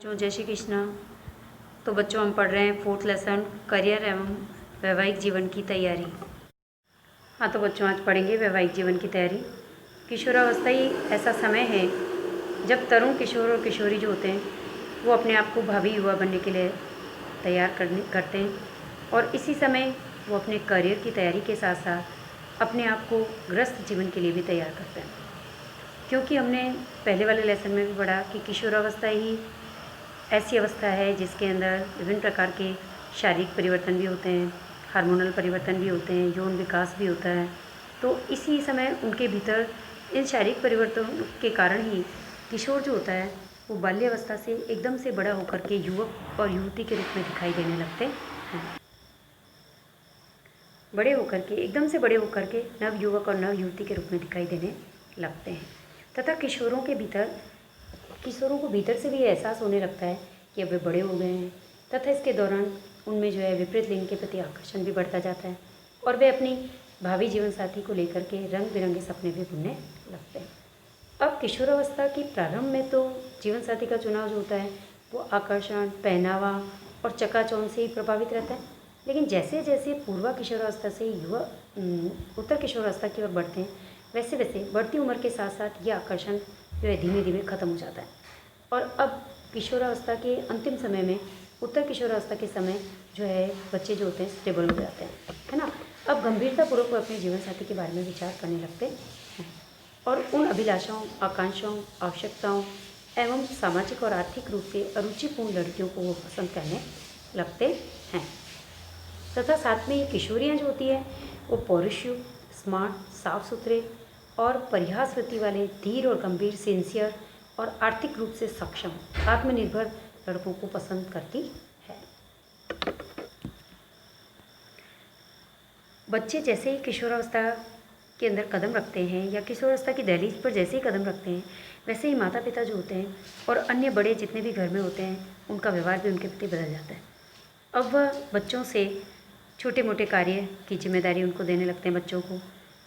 जो जय श्री कृष्ण। तो बच्चों हम पढ़ रहे हैं 4th लेसन करियर एवं वैवाहिक जीवन की तैयारी। हाँ तो बच्चों आज पढ़ेंगे वैवाहिक जीवन की तैयारी। किशोरावस्था ही ऐसा समय है जब तरुण किशोर और किशोरी जो होते हैं वो अपने आप को भावी युवा बनने के लिए तैयार करते हैं और इसी समय वो अपने करियर की तैयारी के साथ साथ अपने आप को ग्रस्त जीवन के लिए भी तैयार करते हैं। क्योंकि हमने पहले वाले लेसन में भी पढ़ा कि किशोरावस्था ही ऐसी अवस्था है जिसके अंदर विभिन्न प्रकार के शारीरिक परिवर्तन भी होते हैं, हार्मोनल परिवर्तन भी होते हैं, यौन विकास भी होता है। तो इसी समय उनके भीतर इन शारीरिक परिवर्तनों के कारण ही किशोर जो होता है वो बाल्यावस्था से एकदम से बड़ा होकर के युवक और युवती के रूप में दिखाई देने लगते हैं। बड़े होकर के एकदम से बड़े होकर के नव युवक और नव युवती के रूप में दिखाई देने लगते हैं तथा किशोरों को भीतर से भी एहसास होने लगता है कि अब वे बड़े हो गए हैं तथा इसके दौरान उनमें जो है विपरीत लिंग के प्रति आकर्षण भी बढ़ता जाता है और वे अपनी भावी जीवन साथी को लेकर के रंग बिरंगे सपने भी बुनने लगते हैं। अब किशोरावस्था की प्रारंभ में तो जीवन साथी का चुनाव जो होता है वो आकर्षण, पहनावा और चकाचौंध से ही प्रभावित रहता है, लेकिन जैसे जैसे पूर्वा किशोरावस्था से उत्तर किशोरावस्था की ओर बढ़ते हैं वैसे वैसे बढ़ती उम्र के साथ साथ ये आकर्षण जो है धीमे धीमे ख़त्म हो जाता है और अब किशोरावस्था के अंतिम समय में उत्तर किशोरावस्था के समय जो है बच्चे जो होते हैं स्टेबल हो जाते हैं, है ना। अब गंभीरतापूर्वक वो अपने जीवन साथी के बारे में विचार करने लगते हैं और उन अभिलाषाओं, आकांक्षाओं, आवश्यकताओं एवं सामाजिक और आर्थिक रूप से अरुचिपूर्ण लड़कियों को वो पसंद करने लगते हैं तथा साथ में ये किशोरियाँ जो होती है वो पौरुषयुक्त, स्मार्ट, साफ सुथरे और परिहासवृत्ति वाले, धीर और गंभीर, सिंसियर और आर्थिक रूप से सक्षम, आत्मनिर्भर लड़कों को पसंद करती है। बच्चे जैसे ही किशोरावस्था के अंदर कदम रखते हैं या किशोरावस्था की दहलीज पर जैसे ही कदम रखते हैं वैसे ही माता पिता जो होते हैं और अन्य बड़े जितने भी घर में होते हैं उनका व्यवहार भी उनके प्रति बदल जाता है। अब वह बच्चों से छोटे मोटे कार्य की जिम्मेदारी उनको देने लगते हैं बच्चों को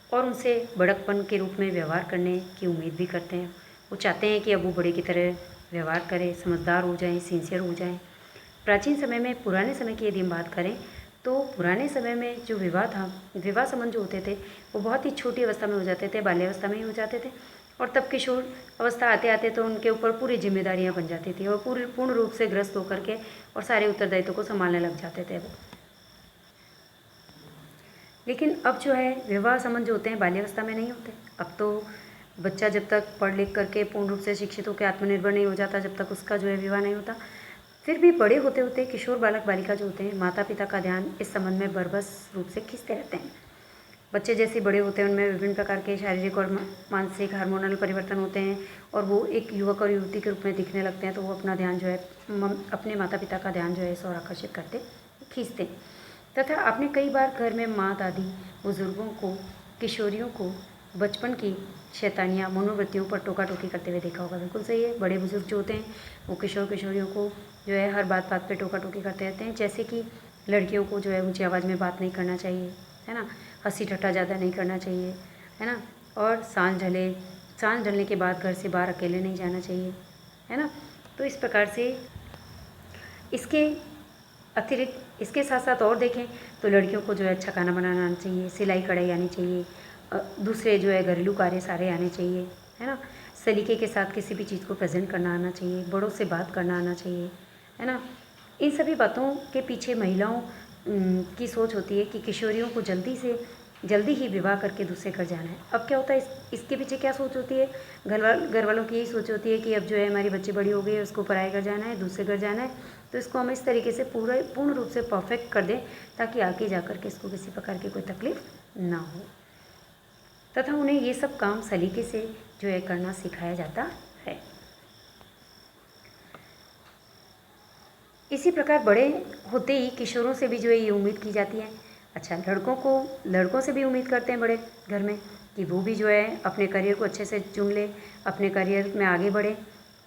और उनसे बड़कपन के रूप में व्यवहार करने की उम्मीद भी करते हैं। वो चाहते हैं कि अब वो बड़े की तरह व्यवहार करें, समझदार हो जाएं, सिंसियर हो जाएं। प्राचीन समय में, पुराने समय की यदि हम बात करें तो पुराने समय में जो विवाह संबंध जो होते थे वो बहुत ही छोटी अवस्था में हो जाते थे, बाल्यावस्था में ही हो जाते थे और तब किशोर अवस्था आते आते तो उनके ऊपर पूरी जिम्मेदारियाँ बन जाती थी और पूर्ण रूप से ग्रस्त होकर के और सारे उत्तरदायित्व को संभालने लग जाते थे। लेकिन अब जो है विवाह संबंध जो होते हैं बाल्यावस्था में नहीं होते। अब तो बच्चा जब तक पढ़ लिख करके पूर्ण रूप से शिक्षित होकर आत्मनिर्भर नहीं हो जाता, जब तक उसका जो है विवाह नहीं होता, फिर भी बड़े होते होते किशोर बालक बालिका जो होते हैं माता पिता का ध्यान इस संबंध में बरबस रूप से खींचते रहते हैं। बच्चे जैसे बड़े होते हैं उनमें विभिन्न प्रकार के शारीरिक और मानसिक हार्मोनल परिवर्तन होते हैं और वो एक युवक और युवती के रूप में दिखने लगते हैं, तो वो अपना ध्यान जो है अपने माता पिता का ध्यान जो है इस ओर आकर्षित करते खींचते हैं तथा आपने कई बार घर में माँ, दादी, बुजुर्गों को किशोरियों को बचपन की शैतानियाँ, मनोवृत्तियों पर टोका टोकी करते हुए देखा होगा। बिल्कुल सही है। बड़े बुजुर्ग जो होते हैं वो किशोर किशोरियों को जो है हर बात बात पे टोका टोकी करते रहते हैं, जैसे कि लड़कियों को जो है ऊंची आवाज़ में बात नहीं करना चाहिए, है ना, हंसी ठट्ठा ज़्यादा नहीं करना चाहिए, है ना, और सांझ ढलने के बाद घर से बाहर अकेले नहीं जाना चाहिए, है ना। तो इस प्रकार से इसके अतिरिक्त इसके साथ साथ और देखें तो लड़कियों को जो है अच्छा खाना बनाना आना चाहिए, सिलाई कढ़ाई आनी चाहिए, दूसरे जो है घरेलू कार्य सारे आने चाहिए, है ना। सलीके के साथ किसी भी चीज़ को प्रेजेंट करना आना चाहिए, बड़ों से बात करना आना चाहिए, है ना। इन सभी बातों के पीछे महिलाओं की सोच होती है कि किशोरियों को जल्दी ही विवाह करके दूसरे घर जाना है। अब क्या होता है, इसके पीछे क्या सोच होती है, घर वालों की यही सोच होती है कि अब जो है हमारी बच्ची बड़ी हो गई है, उसको पराए घर जाना है, दूसरे घर जाना है, तो इसको हम इस तरीके से पूर्ण रूप से परफेक्ट कर दें ताकि आगे जा कर के इसको किसी प्रकार की कोई तकलीफ ना हो तथा उन्हें ये सब काम सलीके से जो है करना सिखाया जाता है। इसी प्रकार बड़े होते ही किशोरों से भी जो है ये उम्मीद की जाती है, अच्छा लड़कों से भी उम्मीद करते हैं बड़े घर में कि वो भी जो है अपने करियर को अच्छे से चुन ले, अपने करियर में आगे बढ़े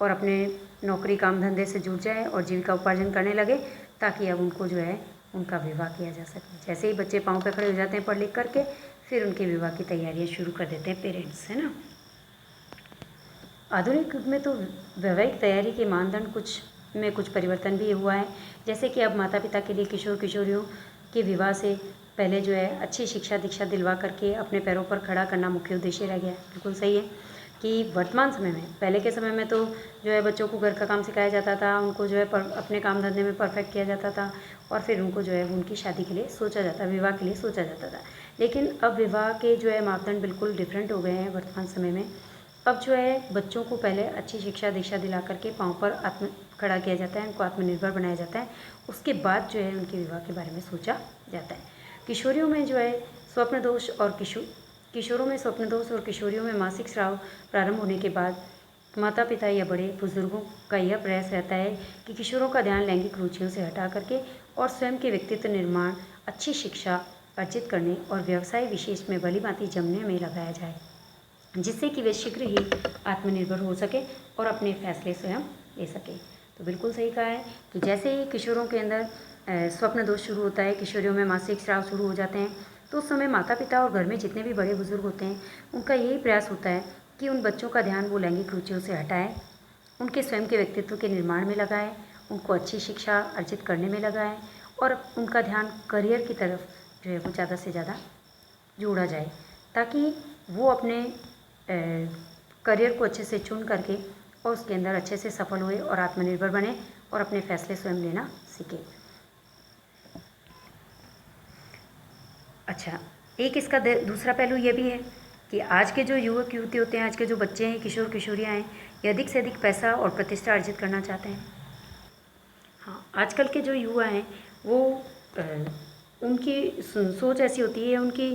और अपने नौकरी काम धंधे से जुड़ जाए और जीविका उपार्जन करने लगे ताकि अब उनको जो है उनका विवाह किया जा सके। जैसे ही बच्चे पाँव पे खड़े हो जाते हैं पढ़ लिख करके, फिर उनके विवाह की तैयारियां शुरू कर देते हैं पेरेंट्स, है ना। आधुनिक युग में तो वैवाहिक तैयारी के मानदंड कुछ में कुछ परिवर्तन भी हुआ है। जैसे कि अब माता पिता के लिए किशोर किशोरियों के विवाह से पहले जो है अच्छी शिक्षा दीक्षा दिलवा करके अपने पैरों पर खड़ा करना मुख्य उद्देश्य रह गया है। बिल्कुल सही है कि वर्तमान समय में, पहले के समय में तो जो है बच्चों को घर का काम सिखाया जाता था, उनको जो है अपने काम धंधे में परफेक्ट किया जाता था और फिर उनको जो है उनकी शादी के लिए सोचा जाता, विवाह के लिए सोचा जाता था। लेकिन अब विवाह के जो है मापदंड बिल्कुल डिफरेंट हो गए हैं वर्तमान समय में। अब जो है बच्चों को पहले अच्छी शिक्षा दीक्षा दिला करके पाँव पर खड़ा किया जाता है, उनको आत्मनिर्भर बनाया जाता है। उसके बाद जो है उनके विवाह के बारे में सोचा जाता है। किशोरियों में जो है स्वप्न दोष और किशोरों में स्वप्न दोष और किशोरियों में मासिक स्राव प्रारंभ होने के बाद माता पिता या बड़े बुजुर्गों का यह प्रयास रहता है कि किशोरों का ध्यान लैंगिक रुचियों से हटा करके और स्वयं के व्यक्तित्व निर्माण, अच्छी शिक्षा अर्जित करने और व्यवसाय विशेष में भलीभांति जमने में लगाया जाए, जिससे कि वे शीघ्र ही आत्मनिर्भर हो सके और अपने फैसले स्वयं ले सके। तो बिल्कुल सही कहा है। तो जैसे ही किशोरों के अंदर स्वप्न दोष शुरू होता है, किशोरियों में मासिक स्राव शुरू हो जाते हैं, तो उस समय माता पिता और घर में जितने भी बड़े बुजुर्ग होते हैं उनका यही प्रयास होता है कि उन बच्चों का ध्यान वो लैंगिक रुचियों से हटाएं, उनके स्वयं के व्यक्तित्व के निर्माण में लगाएं, उनको अच्छी शिक्षा अर्जित करने में लगाएं और उनका ध्यान करियर की तरफ जो है वो ज़्यादा से ज़्यादा जोड़ा जाए, ताकि वो अपने करियर को अच्छे से चुन करके और उसके अंदर अच्छे से सफल हुए और आत्मनिर्भर बने और अपने फैसले स्वयं लेना सीखे। अच्छा, एक इसका दूसरा पहलू ये भी है कि आज के जो युवक युवती होते हैं, आज के जो बच्चे हैं, किशोर किशोरियाँ हैं, ये अधिक से अधिक पैसा और प्रतिष्ठा अर्जित करना चाहते हैं। हाँ, आजकल के जो युवा हैं वो उनकी सोच ऐसी होती है, उनकी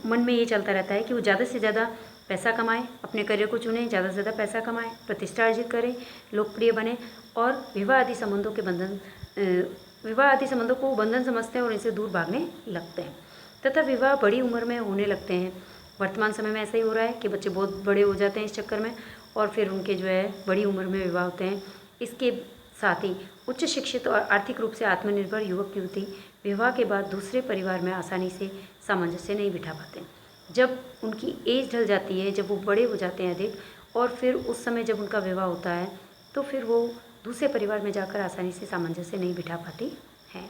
मन में ये चलता रहता है कि वो ज़्यादा से ज़्यादा पैसा कमाएं, अपने करियर को चुनें, ज़्यादा से ज़्यादा पैसा कमाएं, प्रतिष्ठा अर्जित करें, लोकप्रिय बने और विवाह आदि संबंधों को बंधन समझते हैं और इनसे दूर भागने लगते हैं तथा विवाह बड़ी उम्र में होने लगते हैं। वर्तमान समय में ऐसा ही हो रहा है कि बच्चे बहुत बड़े हो जाते हैं इस चक्कर में और फिर उनके जो है बड़ी उम्र में विवाह होते हैं। इसके साथ ही उच्च शिक्षित और आर्थिक रूप से आत्मनिर्भर युवक युवती विवाह के बाद दूसरे परिवार में आसानी से सामंजस्य नहीं बिठा पाते। जब उनकी एज ढल जाती है, जब वो बड़े हो जाते हैं अधिक और फिर उस समय जब उनका विवाह होता है तो फिर वो दूसरे परिवार में जाकर आसानी से सामंजस्य नहीं बिठा पाती हैं।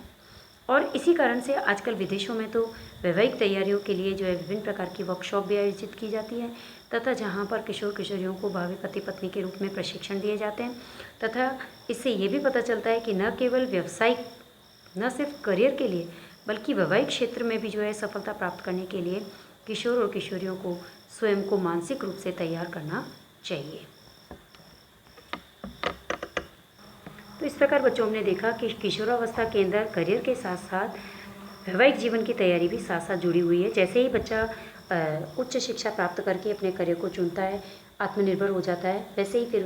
और इसी कारण से आजकल विदेशों में तो वैवाहिक तैयारियों के लिए जो है विभिन्न प्रकार की वर्कशॉप भी आयोजित की जाती है तथा जहाँ पर किशोर किशोरियों को भावी पति पत्नी के रूप में प्रशिक्षण दिए जाते हैं तथा इससे ये भी पता चलता है कि न केवल व्यावसायिक, न सिर्फ करियर के लिए बल्कि वैवाहिक क्षेत्र में भी जो है सफलता प्राप्त करने के लिए किशोर और किशोरियों को स्वयं को मानसिक रूप से तैयार करना चाहिए। तो इस प्रकार बच्चों हमने देखा कि किशोरावस्था के अंदर करियर के साथ साथ वैवाहिक जीवन की तैयारी भी साथ साथ जुड़ी हुई है। जैसे ही बच्चा उच्च शिक्षा प्राप्त करके अपने करियर को चुनता है, आत्मनिर्भर हो जाता है, वैसे ही फिर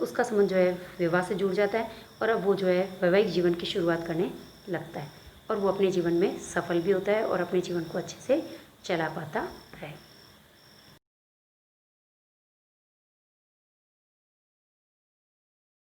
उसका संबंध जो है विवाह से जुड़ जाता है और अब वो जो है वैवाहिक जीवन की शुरुआत करने लगता है और वो अपने जीवन में सफल भी होता है और अपने जीवन को अच्छे से चला पाता है।